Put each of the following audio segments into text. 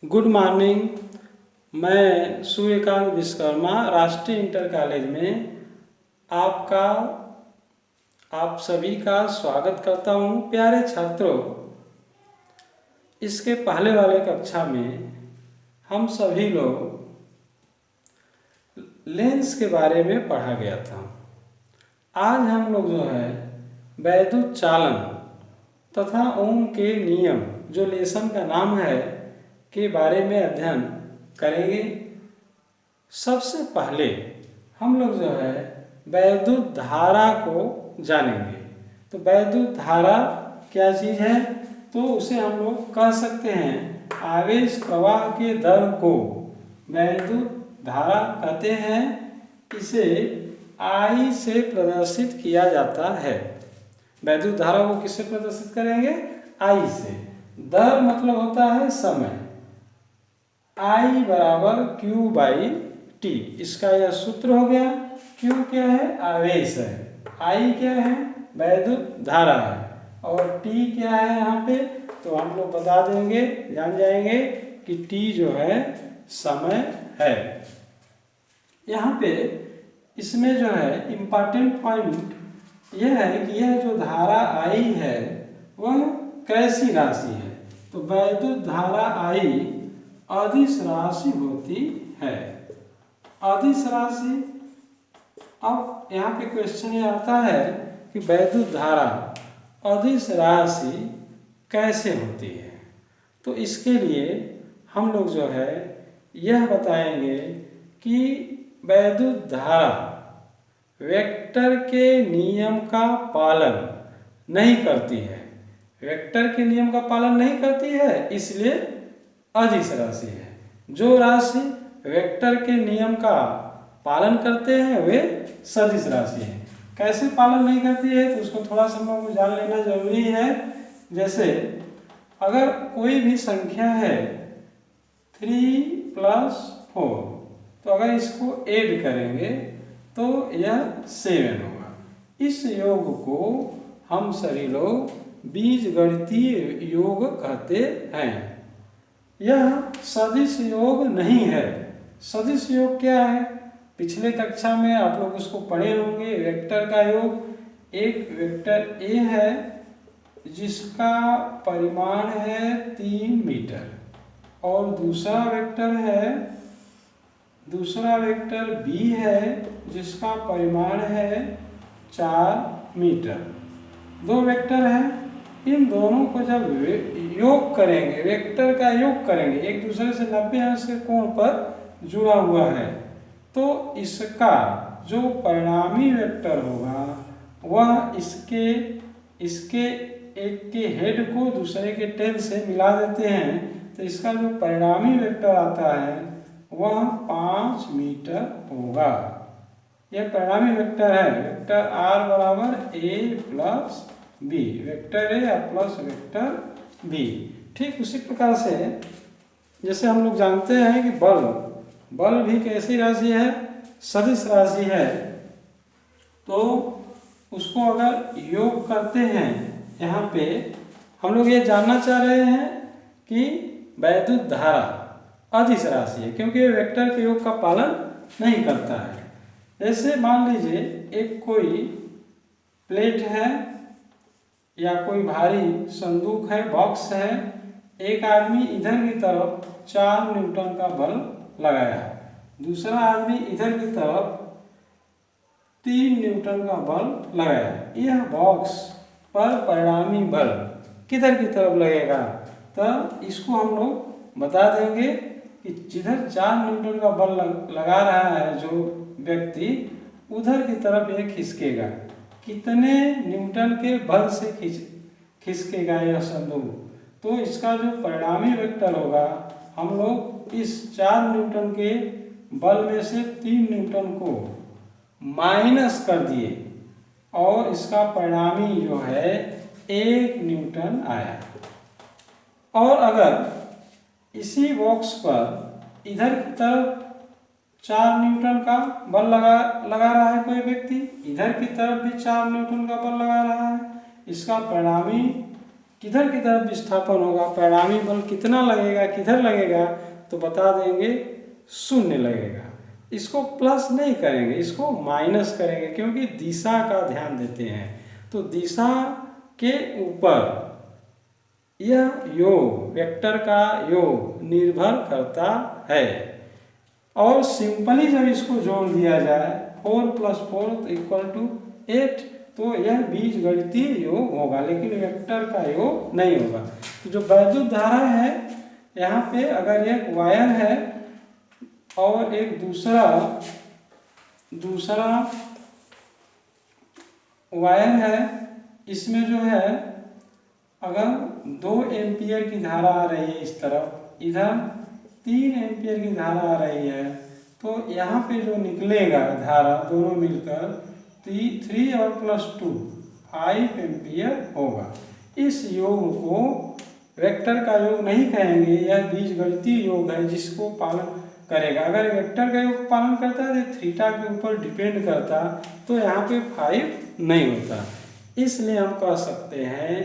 Good morning. मैं सूर्यकांत विश्वकर्मा राष्ट्रीय inter college में आपका आप सभी का स्वागत करता हूँ। प्यारे छात्रों, इसके पहले वाले कक्षा में हम सभी लोग लेंस के बारे में पढ़ा गया था। आज हम लोग जो है वैद्युत चालन तथा ओम के नियम, जो लेसन का नाम है, के बारे में अध्ययन करेंगे। सबसे पहले हम लोग जो है वैद्युत धारा को जानेंगे। तो वैद्युत धारा क्या चीज़ है? तो उसे हम लोग कह सकते हैं आवेश प्रवाह के दर को वैद्युत धारा कहते हैं। इसे I से प्रदर्शित किया जाता है। वैद्युत धारा को किससे प्रदर्शित करेंगे? I से। दर मतलब होता है समय। I बराबर Q बाई T, इसका यह सूत्र हो गया। Q क्या है? आवेश है। I क्या है? वैद्युत धारा है। और T क्या है यहाँ पे? तो हम लोग बता देंगे, जान जाएंगे कि T जो है समय है। यहाँ पे इसमें जो है इम्पॉर्टेंट पॉइंट यह है कि यह जो धारा I है वह कैसी राशि है? तो वैद्युत धारा I अदिश राशि होती है। अदिश राशि। अब यहाँ पे क्वेश्चन ये आता है कि वैद्युत धारा अदिश राशि कैसे होती है? तो इसके लिए हम लोग जो है यह बताएंगे कि वैद्युत धारा वेक्टर के नियम का पालन नहीं करती है। वेक्टर के नियम का पालन नहीं करती है, इसलिए अदिश राशि है। जो राशि वेक्टर के नियम का पालन करते हैं वे सदिश राशि है। कैसे पालन नहीं करती है तो उसको थोड़ा सा हम लोग को जान लेना जरूरी है। जैसे अगर कोई भी संख्या है 3 + 4, तो अगर इसको ऐड करेंगे तो यह 7 होगा। इस योग को हम सभी लोग बीजगणितीय योग कहते हैं। यह सदिश योग नहीं है। सदिश योग क्या है? पिछले कक्षा में आप लोग उसको पढ़े होंगे। वेक्टर का योग, एक वेक्टर A है जिसका परिमाण है 3 मीटर, और दूसरा वेक्टर B है जिसका परिमाण है 4 मीटर। दो वेक्टर हैं। इन दोनों को जब योग करेंगे, वेक्टर का योग करेंगे, एक दूसरे से 90 अंश के कोण पर जुड़ा हुआ है, तो इसका जो परिणामी वेक्टर होगा वह इसके एक के हेड को दूसरे के टेल से मिला देते हैं, तो इसका जो परिणामी वेक्टर आता है वह 5 मीटर होगा। यह परिणामी वेक्टर है। वेक्टर R बराबर A + B, vector A plus vector B। ठीक उसी प्रकार से जैसे हम लोग जानते हैं कि बल भी कैसी राशि है? सदिश राशि है। तो उसको अगर योग करते हैं, यहाँ पे हम लोग ये जानना चाह रहे हैं कि वैद्युत धारा अदिश राशि है क्योंकि ये वेक्टर के योग का पालन नहीं करता है। जैसे मान लीजिए एक कोई प्लेट है या कोई भारी संदूक है, बॉक्स है। एक आदमी इधर की तरफ 4 न्यूटन का बल लगाया, दूसरा आदमी इधर की तरफ 3 न्यूटन का बल लगाया। यह बॉक्स पर परिणामी बल किधर की तरफ लगेगा? तो इसको हम लोग बता देंगे कि जिधर 4 न्यूटन का बल लगा रहा है जो व्यक्ति, उधर की तरफ यह खिसकेगा। कितने न्यूटन के बल से खिसकेगा यह संदूक? तो इसका जो परिणामी वेक्टर होगा, हम लोग इस 4 न्यूटन के बल में से 3 न्यूटन को माइनस कर दिए और इसका परिणामी जो है 1 न्यूटन आया। और अगर इसी बॉक्स पर इधर की तरफ 4 न्यूटन का बल लगा रहा है कोई व्यक्ति, इधर की तरफ भी 4 न्यूटन का बल लगा रहा है, इसका परिणामी किधर की तरफ विस्थापन होगा, परिणामी बल कितना लगेगा, किधर लगेगा, तो बता देंगे 0 लगेगा। इसको प्लस नहीं करेंगे, इसको माइनस करेंगे, क्योंकि दिशा का ध्यान देते हैं। तो दिशा के ऊपर यह योग, वेक्टर का योग निर्भर करता है। और सिंपली जब इसको जोड़ दिया जाए 4 + 4 = 8, तो यह बीजगणितीय योग होगा, लेकिन वेक्टर का योग नहीं होगा। तो जो वैद्युत धारा है, यहाँ पे अगर एक वायर है और एक दूसरा वायर है, इसमें जो है अगर 2 एम्पियर की धारा आ रही है इस तरफ, इधर 3 एम्पियर की धारा आ रही है, तो यहाँ पे जो निकलेगा धारा दोनों मिलकर 3 और +2 5 एम्पियर होगा। इस योग को वेक्टर का योग नहीं कहेंगे, यह बीजगणितीय योग है जिसको पालन करेगा। अगर वेक्टर का योग पालन करता है तो थीटा के ऊपर डिपेंड करता, तो यहाँ पे 5 नहीं होता। इसलिए हम कह सकते हैं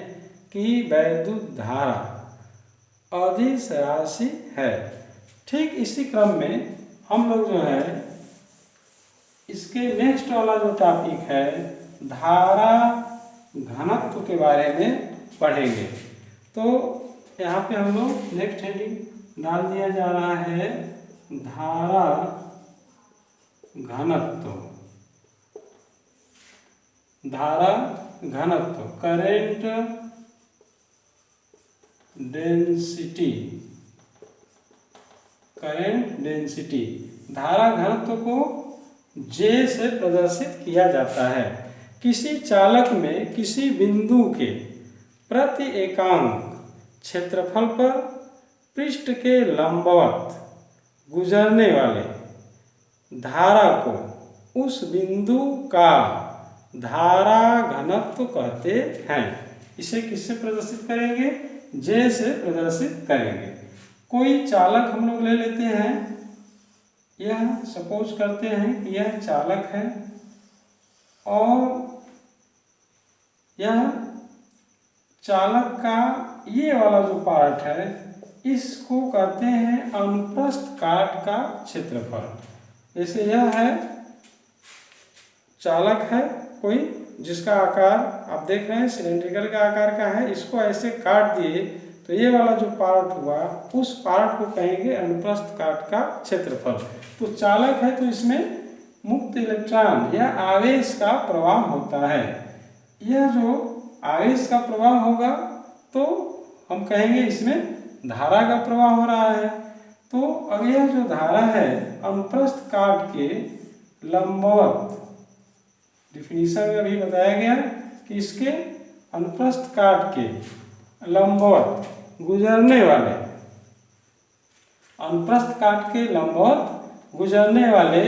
कि वैद्युत धारा अदिश राशि है। ठीक इसी क्रम में हम लोग जो है इसके नेक्स्ट वाला जो टॉपिक है धारा घनत्व के बारे में पढ़ेंगे। तो यहाँ पे हम लोग नेक्स्ट हेडिंग डाल दिया जा रहा है धारा घनत्व। धारा घनत्व, करेंट डेंसिटी। करेंट डेंसिटी, धारा घनत्व को J से प्रदर्शित किया जाता है। किसी चालक में किसी बिंदु के प्रति एकांक क्षेत्रफल पर पृष्ठ के लंबवत गुजरने वाले धारा को उस बिंदु का धारा घनत्व कहते हैं। इसे किससे प्रदर्शित करेंगे? J से प्रदर्शित करेंगे। कोई चालक हम लोग ले लेते हैं, यह सपोज करते हैं कि यह चालक है और यह चालक का ये वाला जो पार्ट है इसको कहते हैं अनुप्रस्थ काट का क्षेत्रफल। जैसे यह है चालक है कोई, जिसका आकार आप देख रहे हैं सिलेंड्रिकल का आकार का है, इसको ऐसे काट दिए तो ये वाला जो पार्ट हुआ उस पार्ट को कहेंगे अनुप्रस्थ काट का क्षेत्रफल। तो चालक है तो इसमें मुक्त इलेक्ट्रॉन या आवेश का प्रवाह होता है। यह जो आवेश का प्रवाह होगा तो हम कहेंगे इसमें धारा का प्रवाह हो रहा है। तो अब यह जो धारा है अनुप्रस्थ काट के लंबवत, डिफिनीशन में भी बताया गया कि इसके अनुप्रस्थ काट के लंबवत गुजरने वाले, अनुप्रस्थ काट के लंबवत गुजरने वाले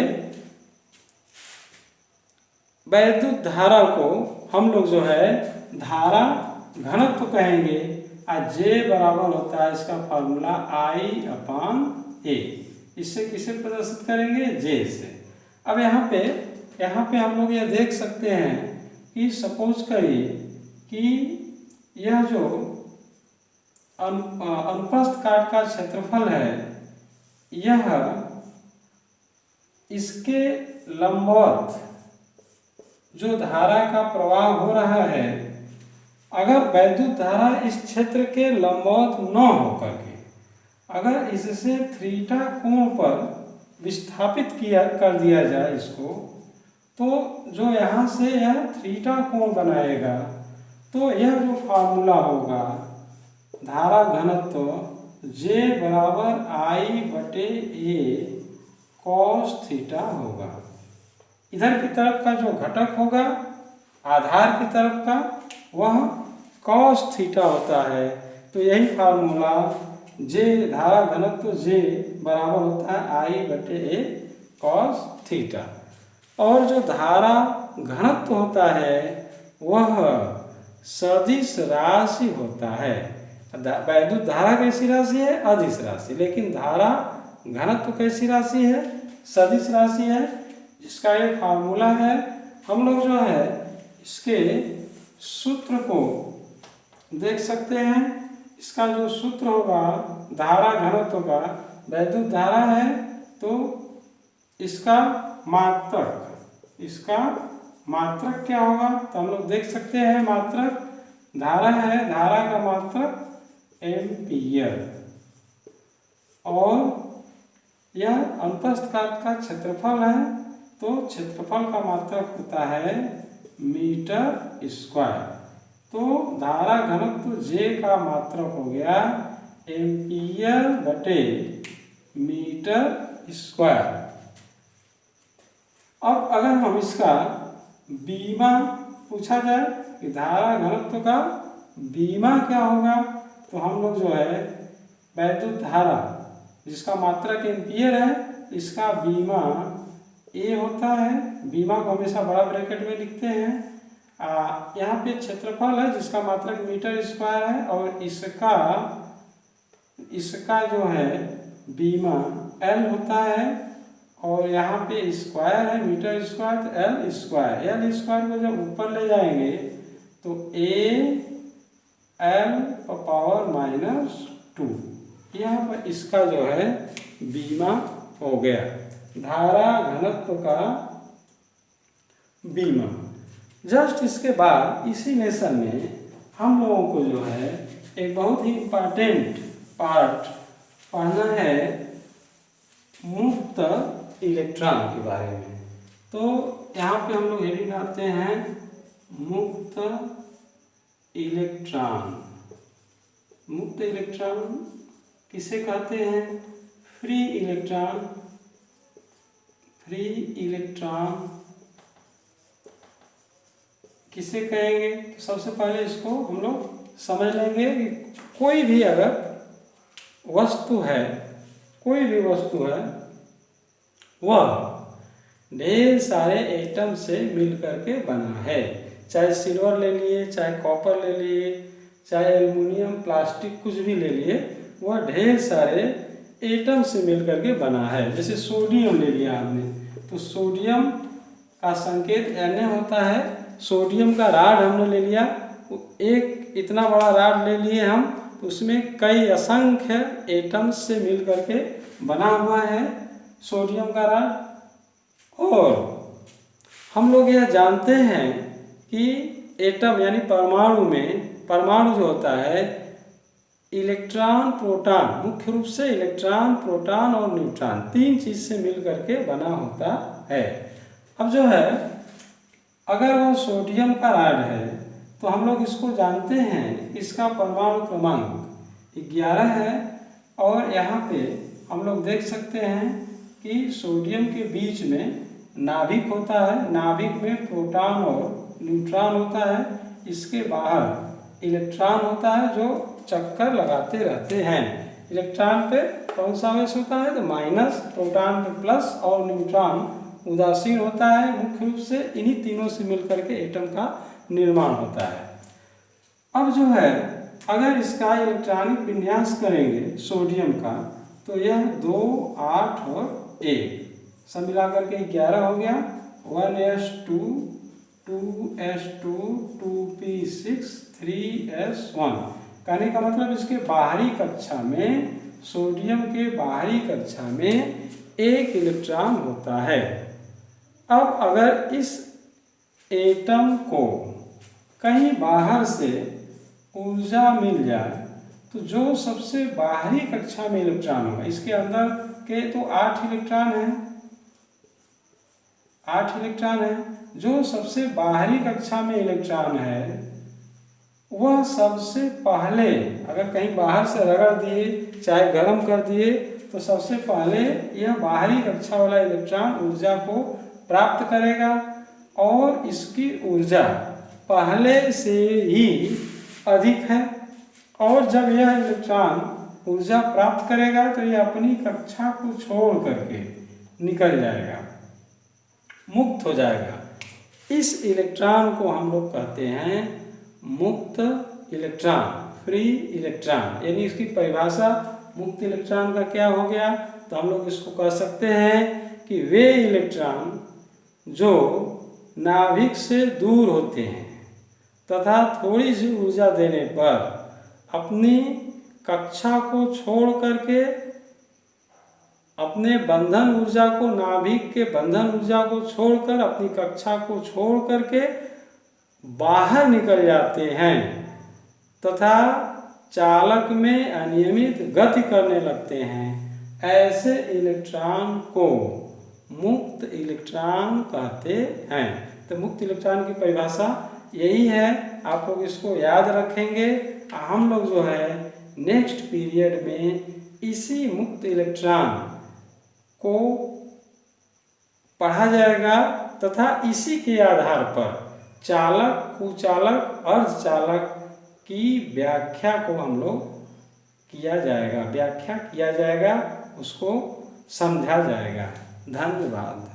वैद्युत धारा को हम लोग जो है धारा घनत्व कहेंगे। और J बराबर होता है इसका फॉर्मूला I/A। इससे किसे प्रदर्शित करेंगे? J से। अब यहाँ पे हम लोग यह देख सकते हैं कि सपोज करिए कि यह जो अनुप्रस्थ काट का क्षेत्रफल है यह इसके लंबवत जो धारा का प्रवाह हो रहा है, अगर वैद्युत धारा इस क्षेत्र के लंबवत न होकर के अगर इससे थीटा कोण पर विस्थापित कर दिया जाए इसको, तो जो यहाँ से यह थीटा कोण बनाएगा, तो यह जो फार्मूला होगा धारा घनत्व J बराबर I/A cos थीटा होगा। इधर की तरफ का जो घटक होगा आधार की तरफ का वह cos थीटा होता है। तो यही फार्मूला J, धारा घनत्व J बराबर होता है I/A cos थीटा। और जो धारा घनत्व होता है वह सदिश राशि होता है। वैद्युत धारा कैसी राशि है? अदिश राशि। लेकिन धारा घनत्व कैसी राशि है? सदिश राशि है, जिसका एक फार्मूला है। हम लोग जो है इसके सूत्र को देख सकते हैं इसका जो सूत्र होगा धारा घनत्व का, वैद्युत धारा है तो इसका मात्रक क्या होगा, तो हम लोग देख सकते हैं मात्रक धारा है, धारा का मात्रक एम्पीयर, और यह अंतःस्थकाट का क्षेत्रफल है तो क्षेत्रफल का मात्रक होता है मीटर स्क्वायर। तो धारा घनत्व J का मात्रक हो गया एम्पीयर बटे मीटर स्क्वायर। अब अगर हम इसका बीमा पूछा जाए कि धारा घनत्व का बीमा क्या होगा, तो हम लोग जो है वैद्युत धारा जिसका मात्रक एम्पीयर है इसका बीमा ए होता है, बीमा को हमेशा बड़ा ब्रैकेट में लिखते हैं। यहाँ पे क्षेत्रफल है जिसका मात्रक मीटर स्क्वायर है, और इसका जो है बीमा एल होता है, और यहाँ पे स्क्वायर है मीटर स्क्वायर तो एल स्क्वायर को जब ऊपर ले जाएंगे तो ए एल पावर -2, यहाँ पर इसका जो है बीमा हो गया धारा घनत्व का बीमा। जस्ट इसके बाद इसी लेसन में हम लोगों को जो है एक बहुत ही इम्पॉर्टेंट पार्ट पढ़ना है मुक्त इलेक्ट्रॉन के बारे में। तो यहाँ पे हम लोग हेडिंग आते हैं मुक्त इलेक्ट्रॉन। मुक्त इलेक्ट्रॉन किसे कहते हैं, फ्री इलेक्ट्रॉन किसे कहेंगे। तो सबसे पहले इसको हम लोग समझ लेंगे कि कोई भी वस्तु है वह ढेर सारे एटम से मिलकर के बना है, चाहे सिल्वर ले लिए, चाहे कॉपर ले लिए, चाहे एल्युमिनियम प्लास्टिक कुछ भी ले लिए, वह ढेर सारे एटम से मिलकर के बना है। जैसे सोडियम ले लिया आपने, तो सोडियम का संकेत Na होता है, सोडियम का राड हमने ले लिया, एक इतना बड़ा राड ले लिए हम, तो उसमें कई असंख्य एटम्स से मिल करके बना हुआ है सोडियम का राड। और हम लोग यह जानते हैं कि एटम यानी परमाणु जो होता है इलेक्ट्रॉन प्रोटॉन, मुख्य रूप से इलेक्ट्रॉन प्रोटॉन और न्यूट्रॉन, तीन चीज से मिल करके बना होता है। अब जो है अगर वो सोडियम का राड है तो हम लोग इसको जानते हैं, इसका परमाणु क्रमांक 11 है, और यहाँ पे हम लोग देख सकते हैं कि सोडियम के बीच में नाभिक होता है, नाभिक में प्रोटॉन और न्यूट्रॉन होता है, इसके बाहर इलेक्ट्रॉन होता है जो चक्कर लगाते रहते हैं। इलेक्ट्रॉन पे कौन सा आवेश होता है, तो माइनस, प्रोटॉन पे प्लस और न्यूट्रॉन उदासीन होता है। मुख्य रूप से इन्हीं तीनों से मिलकर के एटम का निर्माण होता है। अब जो है अगर इसका इलेक्ट्रॉनिक विन्यास करेंगे सोडियम का, तो यह 2, 8 और 1 सब मिलाकर के 11 हो गया, 1s2, 2s2, 2p6, 3s1। कहने का मतलब इसके बाहरी कक्षा में, सोडियम के बाहरी कक्षा में एक इलेक्ट्रॉन होता है। अब अगर इस एटम को कहीं बाहर से ऊर्जा मिल जाए, तो जो सबसे बाहरी कक्षा में इलेक्ट्रॉन होगा, इसके अंदर के तो 8 इलेक्ट्रॉन हैं, जो सबसे बाहरी कक्षा में इलेक्ट्रॉन है वह सबसे पहले, अगर कहीं बाहर से रगड़ दिए चाहे गर्म कर दिए, तो सबसे पहले यह बाहरी कक्षा वाला इलेक्ट्रॉन ऊर्जा को प्राप्त करेगा, और इसकी ऊर्जा पहले से ही अधिक है। और जब यह इलेक्ट्रॉन ऊर्जा प्राप्त करेगा तो यह अपनी कक्षा को छोड़ करके निकल जाएगा, मुक्त हो जाएगा। इस इलेक्ट्रॉन को हम लोग कहते हैं मुक्त इलेक्ट्रॉन, फ्री इलेक्ट्रॉन। यानी इसकी परिभाषा मुक्त इलेक्ट्रॉन का क्या हो गया, तो हम लोग इसको कह सकते हैं कि वे इलेक्ट्रॉन जो नाभिक से दूर होते हैं तथा थोड़ी सी ऊर्जा देने पर अपनी कक्षा को छोड़ करके, अपने बंधन ऊर्जा को, नाभिक के बंधन ऊर्जा को छोड़कर, अपनी कक्षा को छोड़ करके बाहर निकल जाते हैं तथा चालक में अनियमित गति करने लगते हैं। ऐसे इलेक्ट्रॉन को मुक्त इलेक्ट्रॉन कहते हैं। तो मुक्त इलेक्ट्रॉन की परिभाषा यही है, आप लोग इसको याद रखेंगे। हम लोग जो है नेक्स्ट पीरियड में इसी मुक्त इलेक्ट्रॉन को पढ़ा जाएगा तथा इसी के आधार पर चालक, कुचालक, अर्धचालक की व्याख्या को हम लोग व्याख्या किया जाएगा, उसको समझा जाएगा। धन्यवाद।